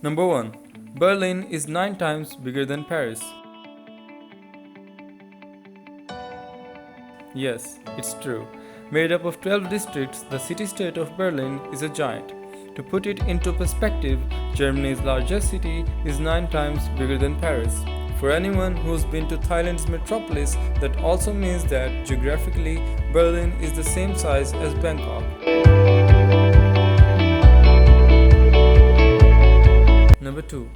Number 1. Berlin is 9 times bigger than Paris. Yes, it's true. Made up of 12 districts, the city-state of Berlin is a giant. To put it into perspective, Germany's largest city is 9 times bigger than Paris. For anyone who's been to Thailand's metropolis, that also means that geographically, Berlin is the same size as Bangkok. Number 2.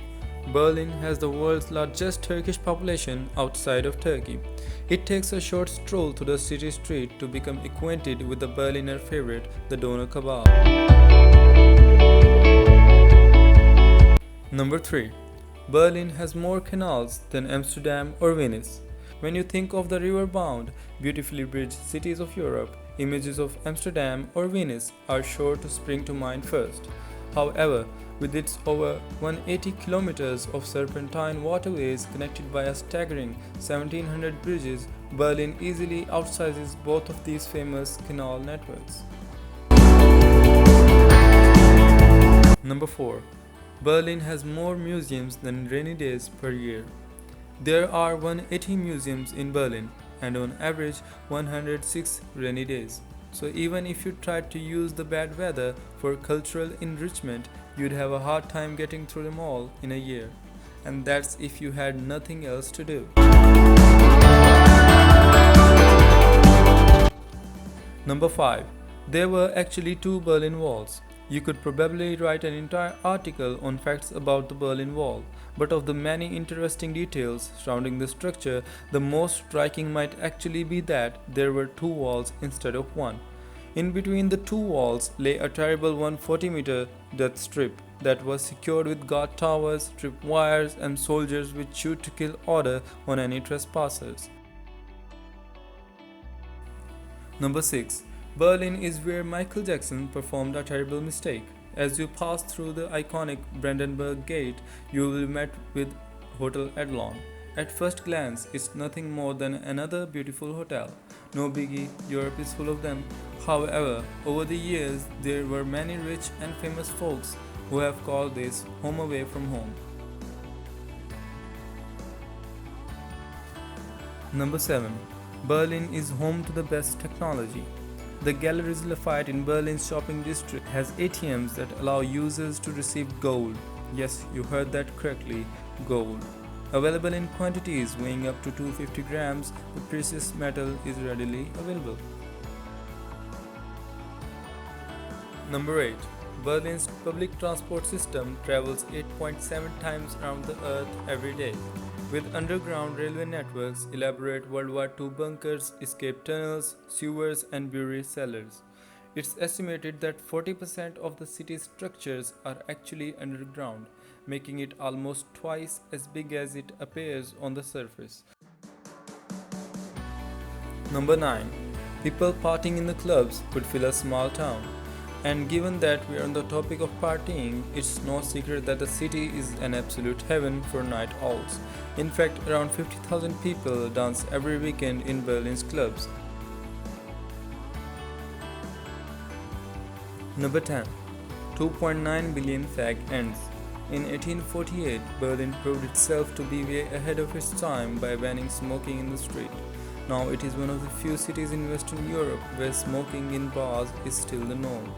Berlin has the world's largest Turkish population outside of Turkey. It takes a short stroll to the city street to become acquainted with the Berliner favorite, the doner kebab. Number 3. Berlin has more canals than Amsterdam or Venice. When you think of the river-bound, beautifully bridged cities of Europe, images of Amsterdam or Venice are sure to spring to mind first. However, with its over 180 kilometers of serpentine waterways connected by a staggering 1700 bridges, Berlin easily outsizes both of these famous canal networks. Number 4. Berlin has more museums than rainy days per year. There are 180 museums in Berlin and on average 106 rainy days. So even if you tried to use the bad weather for cultural enrichment, you'd have a hard time getting through them all in a year. And that's if you had nothing else to do. Number 5. There were actually 2 Berlin Walls. You could probably write an entire article on facts about the Berlin Wall, but of the many interesting details surrounding the structure, the most striking might actually be that there were 2 walls instead of 1. In between the 2 walls lay a terrible 140-meter death strip that was secured with guard towers, trip wires, and soldiers with shoot to kill order on any trespassers. Number 6. Berlin is where Michael Jackson performed a terrible mistake. As you pass through the iconic Brandenburg Gate, you will be met with Hotel Adlon. At first glance, it's nothing more than another beautiful hotel. No biggie, Europe is full of them. However, over the years, there were many rich and famous folks who have called this home away from home. Number 7. Berlin is home to the best technology. The Galeries Lafayette in Berlin's shopping district has ATMs that allow users to receive gold. Yes, you heard that correctly, gold. Available in quantities weighing up to 250 grams, the precious metal is readily available. Number 8. Berlin's public transport system travels 8.7 times around the earth every day. With underground railway networks, elaborate World War II bunkers, escape tunnels, sewers, and brewery cellars. It's estimated that 40% of the city's structures are actually underground, making it almost twice as big as it appears on the surface. Number 9. People partying in the clubs could fill a small town. And given that we are on the topic of partying, it's no secret that the city is an absolute heaven for night owls. In fact, around 50,000 people dance every weekend in Berlin's clubs. Number 10. 2.9 billion fag ends. In 1848, Berlin proved itself to be way ahead of its time by banning smoking in the street. Now it is one of the few cities in Western Europe where smoking in bars is still the norm.